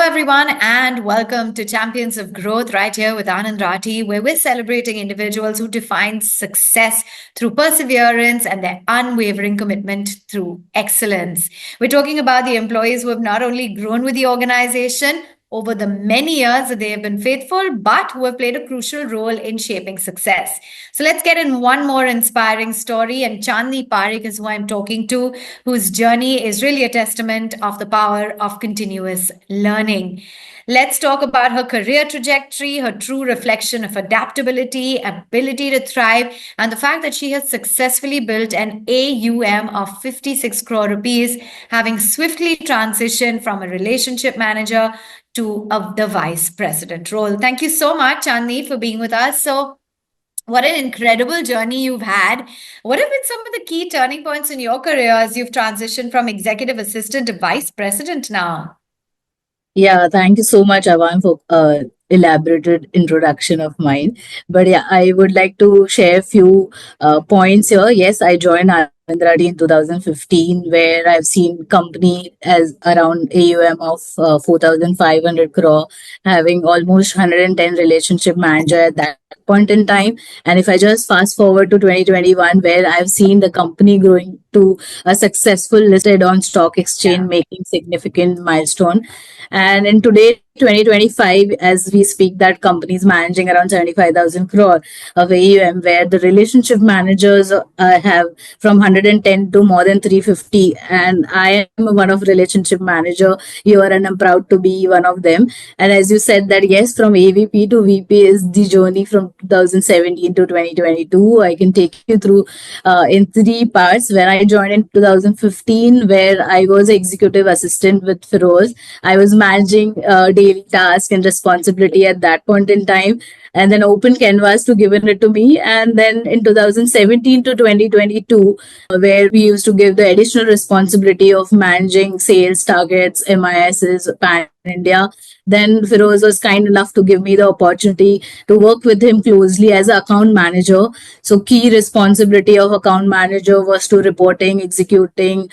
everyone, and welcome to Champions of Growth right here with Anand Rathi, where we're celebrating individuals who define success through perseverance and their unwavering commitment through excellence. We're talking about the employees who have not only grown with the organization over the many years that they have been faithful, but who have played a crucial role in shaping success. So let's get in one more inspiring story. And Chandni Parekh is who I'm talking to, whose journey is really a testament of the power of continuous learning. Let's talk about her career trajectory, her true reflection of adaptability, ability to thrive, and the fact that she has successfully built an AUM of 56 crore rupees, having swiftly transitioned from a relationship manager to the vice president role. Thank you so much, Chandni, for being with us. So, what an incredible journey you've had. What have been some of the key turning points in your career as you've transitioned from executive assistant to vice president now? Yeah, thank you so much, Avan, for elaborated introduction of mine. But yeah, I would like to share a few points here. Yes, I joined Andradi in 2015, where I've seen company as around AUM of 4,500 crore, having almost 110 relationship manager at that point in time. And if I just fast forward to 2021, where I've seen the company growing to a successful listed on stock exchange, making significant milestone. And in today, 2025, as we speak, that companies managing around 75,000 crore of AUM, where the relationship managers have from 110 to more than 350. And I am one of relationship manager here, and I'm proud to be one of them. And as you said that, yes, from AVP to VP is the journey from 2017 to 2022. I can take you through in three parts. When I joined in 2015, where I was executive assistant with Feroz, I was managing daily task and responsibility at that point in time, and then open canvas to given it to me. And then in 2017 to 2022, where we used to give the additional responsibility of managing sales targets, MISs, pan India. Then Feroz was kind enough to give me the opportunity to work with him closely as an account manager. So key responsibility of account manager was to reporting, executing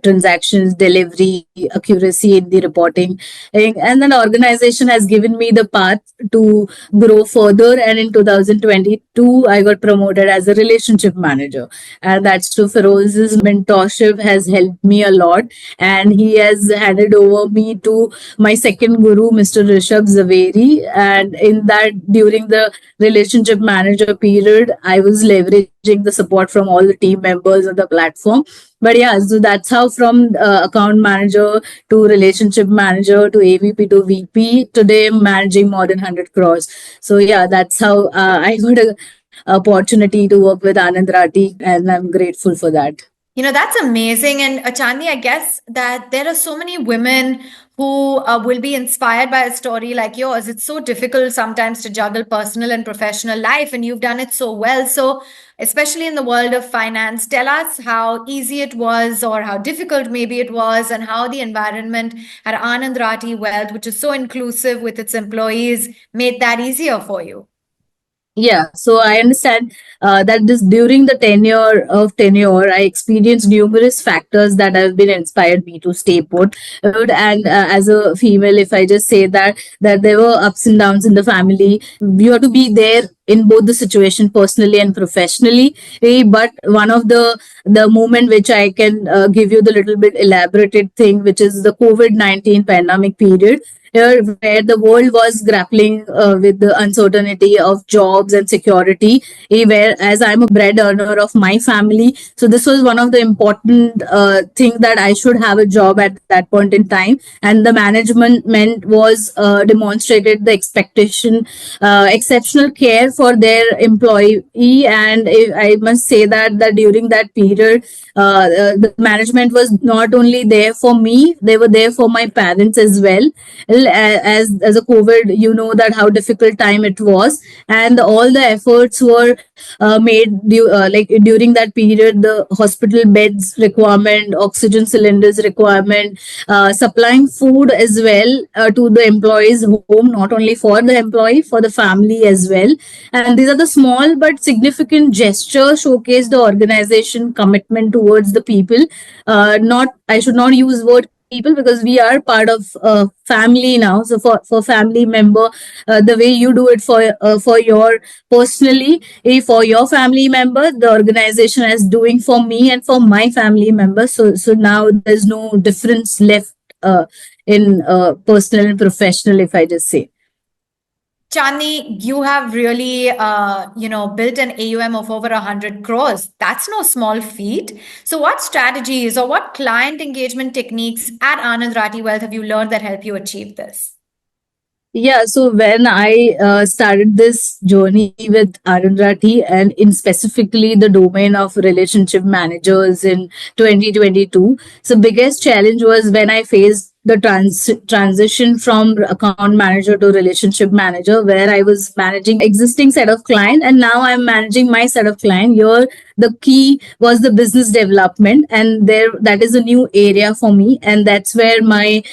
transactions, delivery, accuracy in the reporting. And then organization has given me the path to grow further. And in 2022, I got promoted as a relationship manager. And that's to Feroz's mentorship has helped me a lot. And he has handed over me to my second guru, Mr. Rishabh Zaveri. And in that, during the relationship manager period, I was leveraging the support from all the team members of the platform. But yeah, so that's how from account manager to relationship manager to AVP to VP, today I'm managing more than 100 crores. So yeah, that's how I got a opportunity to work with Anand Rathi, and I'm grateful for that. That's amazing. And Chandi, I guess that there are so many women who will be inspired by a story like yours. It's so difficult sometimes to juggle personal and professional life, and you've done it so well. So, especially in the world of finance, tell us how easy it was or how difficult maybe it was, and how the environment at Anand Rathi Wealth, which is so inclusive with its employees, made that easier for you. Yeah, so I understand that this during the tenure, I experienced numerous factors that have been inspired me to stay put. And as a female, if I just say that there were ups and downs in the family, you have to be there in both the situation, personally and professionally. But one of the moment which I can give you the little bit elaborated thing, which is the COVID-19 pandemic period, where the world was grappling with the uncertainty of jobs and security, where as I'm a bread earner of my family, so this was one of the important thing that I should have a job at that point in time. And the management was demonstrated the expectation, exceptional care for their employee. And I must say that during that period, the management was not only there for me, they were there for my parents as well. As a COVID, you know that how difficult time it was, and all the efforts were made like during that period. The hospital beds requirement, oxygen cylinders requirement, supplying food as well to the employees home, not only for the employee, for the family as well. And these are the small but significant gestures showcase the organization commitment towards the people. Not I should not use word people, because we are part of family now. So for family member, the way you do it for your personally, for your family member, the organization is doing for me and for my family member. So now there's no difference left in personal and professional, if I just say. Chandni, you have really, built an AUM of over 100 crores. That's no small feat. So, what strategies or what client engagement techniques at Anand Rathi Wealth have you learned that help you achieve this? Yeah, so when I started this journey with Anand Rathi, and in specifically the domain of relationship managers in 2022, so biggest challenge was when I faced the transition from account manager to relationship manager, where I was managing existing set of client and now I'm managing my set of client. Here the key was the business development, and there that is a new area for me, and that's where my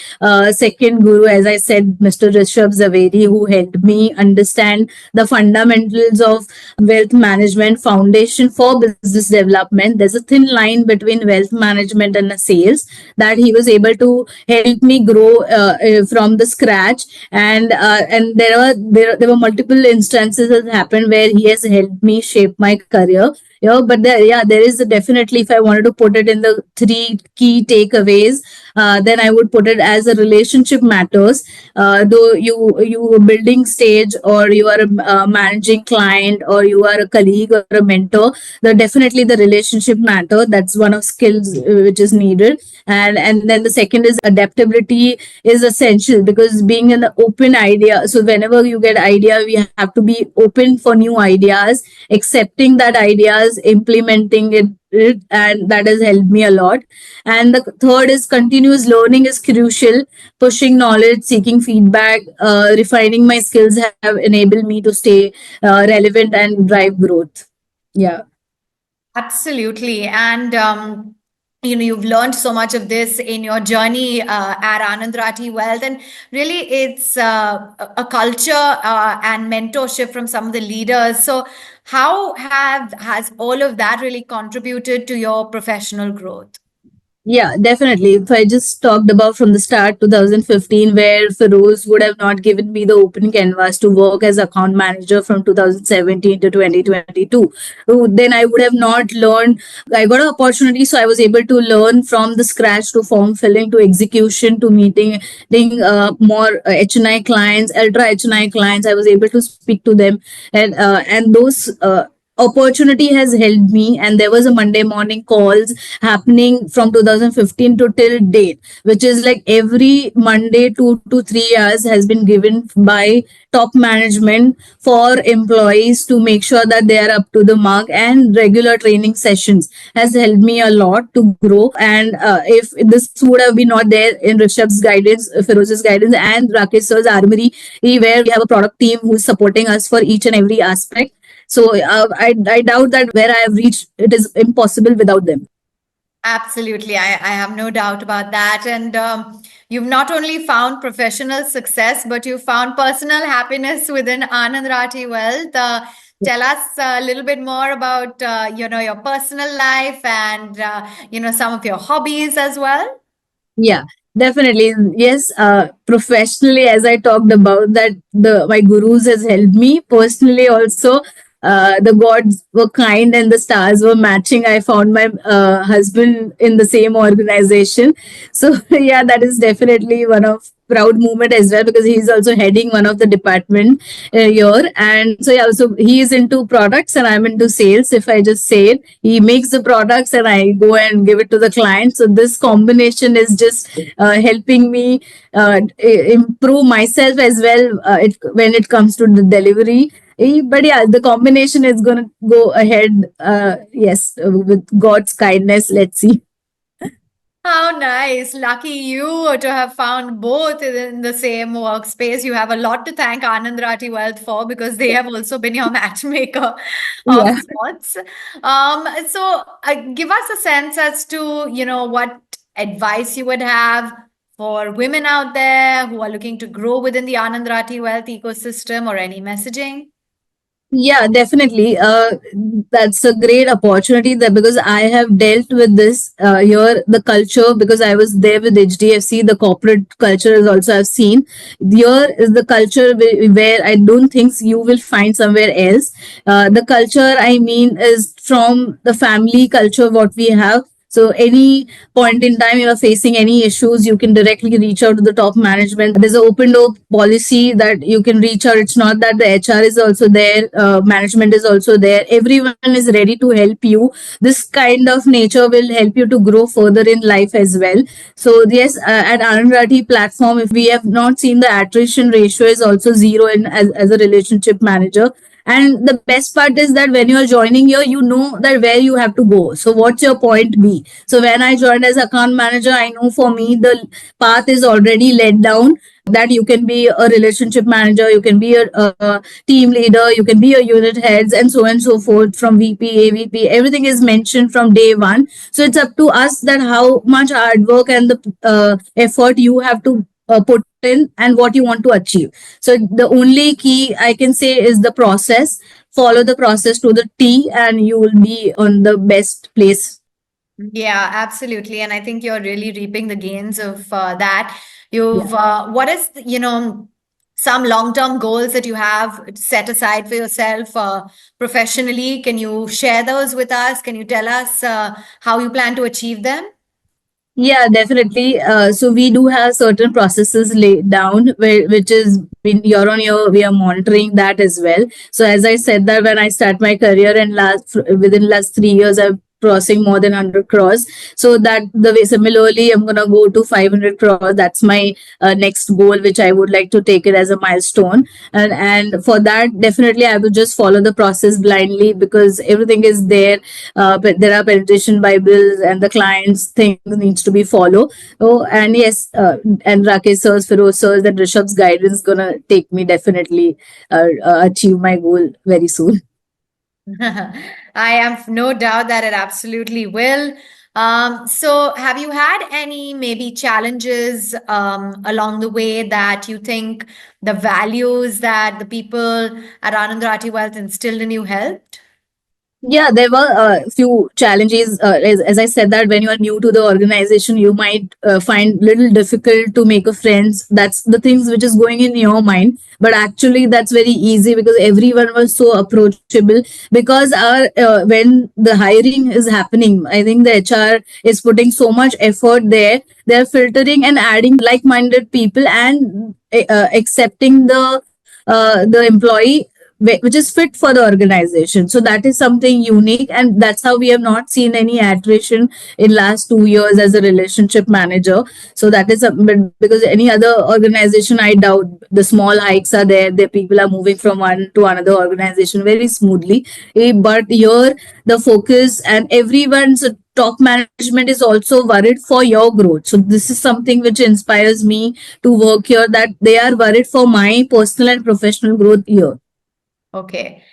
second guru, as I said, Mr. Rishabh Zaveri, who helped me understand the fundamentals of wealth management foundation for business development. There's a thin line between wealth management and sales that he was able to help me grow from the scratch. And there were multiple instances that happened where he has helped me shape my career. But there is definitely, if I wanted to put it in the three key takeaways, then I would put it as a relationship matters. Though you building stage, or you are a managing client, or you are a colleague or a mentor, definitely the relationship matter. That's one of skills which is needed. And then the second is adaptability is essential, because being an open idea. So whenever you get idea, we have to be open for new ideas, accepting that ideas, implementing it, and that has helped me a lot. And the third is continuous learning is crucial. Pushing knowledge, seeking feedback, refining my skills have enabled me to stay relevant and drive growth. Yeah. Absolutely. And, you've learned so much of this in your journey at Anand Rathi Wealth. And really, it's a culture and mentorship from some of the leaders. So, how has all of that really contributed to your professional growth? Yeah, definitely. If I just talked about from the start 2015, where Feroz would have not given me the open canvas to work as account manager from 2017 to 2022, then I would have not learned. I got an opportunity, so I was able to learn from the scratch, to form filling, to execution, to meeting more HNI clients, ultra HNI clients. I was able to speak to them, and those. Opportunity has helped me, and there was a Monday morning calls happening from 2015 to till date, which is like every Monday 2 to 3 hours has been given by top management for employees to make sure that they are up to the mark, and regular training sessions has helped me a lot to grow. And if this would have been not there in Rishabh's guidance, Feroz's guidance, and Rakesh sir's armory, where we have a product team who's supporting us for each and every aspect. So I doubt that where I have reached, it is impossible without them. Absolutely. I have no doubt about that. And you've not only found professional success, but you found personal happiness within Anand Rathi Wealth. Tell us a little bit more about, your personal life and, some of your hobbies as well. Yeah, definitely. Yes, professionally, as I talked about, that the my gurus has helped me personally also. The gods were kind and the stars were matching. I found my husband in the same organization. So yeah, that is definitely one of proud moment as well, because he's also heading one of the department here. And so yeah, so he is into products and I'm into sales. If I just say it, he makes the products and I go and give it to the client. So this combination is just helping me improve myself as well, when it comes to the delivery. But yeah, the combination is going to go ahead. Yes, with God's kindness. Let's see. How nice. Lucky you to have found both in the same workspace. You have a lot to thank Anand Rathi Wealth for, because they have also been your matchmaker of Yeah. sorts. So give us a sense as to, what advice you would have for women out there who are looking to grow within the Anand Rathi Wealth ecosystem, or any messaging. Yeah, definitely. That's a great opportunity there because I have dealt with this here, the culture, because I was there with HDFC, the corporate culture is also I've seen. Here is the culture where I don't think you will find somewhere else. The culture, I mean, is from the family culture, what we have. So any point in time you are facing any issues, you can directly reach out to the top management. There's an open door policy that you can reach out. It's not that the HR is also there, management is also there. Everyone is ready to help you. This kind of nature will help you to grow further in life as well. So yes, at Anand Rathi platform, if we have not seen the attrition ratio is also zero in as a relationship manager. And the best part is that when you are joining here, you know that where you have to go. So what's your point B? So when I joined as account manager, I know for me the path is already laid down, that you can be a relationship manager, you can be a team leader, you can be a unit heads, and so on and so forth. From VP, AVP, everything is mentioned from day one. So it's up to us that how much hard work and the effort you have to put in and what you want to achieve. So the only key I can say is the process. Follow the process to the T, and you will be on the best place. Yeah, absolutely. And I think you're really reaping the gains of that. Yeah. What is, some long-term goals that you have set aside for yourself professionally? Can you share those with us? Can you tell us how you plan to achieve them? Yeah, definitely. So we do have certain processes laid down, which is been year on year we are monitoring that as well. So as I said that when I start my career and within last 3 years I've crossing more than 100 crores. So that the way similarly I'm gonna go to 500 crores. That's my next goal, which I would like to take it as a milestone. And for that definitely I will just follow the process blindly because everything is there. But there are penetration bibles and the clients thing needs to be followed. Oh, and yes, and Rakesh sirs, Feroz sirs, and Rishabh's guidance gonna take me definitely achieve my goal very soon. I have no doubt that it absolutely will. So have you had any maybe challenges along the way that you think the values that the people at Anand Rathi Wealth instilled in you helped? Yeah, there were a few challenges. As I said, that when you are new to the organization, you might find little difficult to make a friends. That's the things which is going in your mind. But actually, that's very easy because everyone was so approachable. Because our when the hiring is happening, I think the HR is putting so much effort there. They're filtering and adding like-minded people and accepting the employee which is fit for the organization. So that is something unique, and that's how we have not seen any attrition in last 2 years as a relationship manager. So that is because any other organization, I doubt the small hikes are there. The people are moving from one to another organization very smoothly. But here the focus and everyone's top management is also worried for your growth. So this is something which inspires me to work here, that they are worried for my personal and professional growth here. Okay.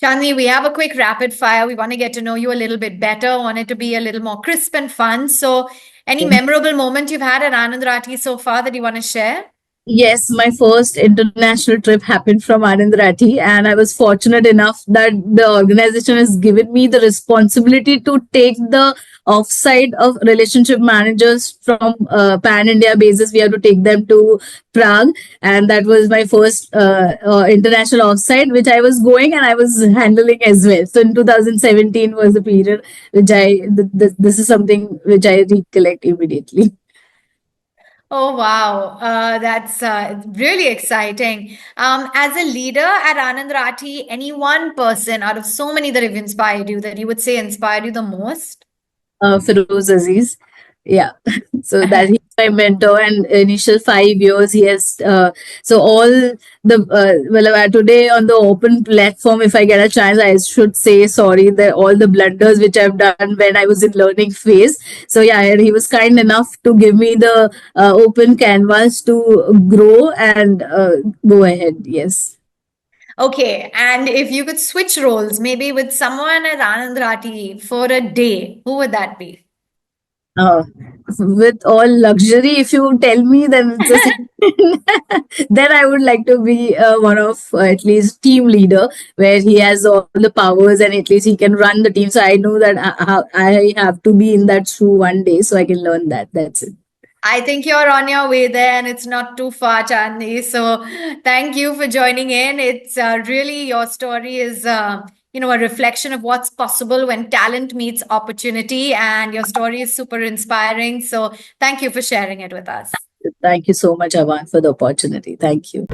Chandni, we have a quick rapid fire. We want to get to know you a little bit better, want it to be a little more crisp and fun. So, any memorable moment you've had at Anand Rathi so far that you want to share? Yes, my first international trip happened from Anand Rathi, and I was fortunate enough that the organization has given me the responsibility to take the offside of relationship managers from pan India basis. We have to take them to Prague, and that was my first international offside, which I was going and I was handling as well. So in 2017 was the period which this is something which I recollect immediately. Oh, wow. That's really exciting. As a leader at Anand Rathi, any one person out of so many that have inspired you that you would say inspired you the most? Feroz Aziz. Yeah, so that he's my mentor, and initial 5 years he has. So all the well, today on the open platform, if I get a chance, I should say sorry that all the blunders which I've done when I was in learning phase. So yeah, and he was kind enough to give me the open canvas to grow and go ahead. Yes. Okay, and if you could switch roles, maybe with someone at Anand Rathi for a day, who would that be? Uh, with all luxury, if you tell me, then it's a then I would like to be one of at least team leader where he has all the powers and at least he can run the team. So I know that I have to be in that shoe one day so I can learn that. That's it. I think you're on your way there and it's not too far, Chandni. So thank you for joining in. It's really your story is, a reflection of what's possible when talent meets opportunity, and your story is super inspiring. So thank you for sharing it with us. Thank you so much, Avan, for the opportunity. Thank you.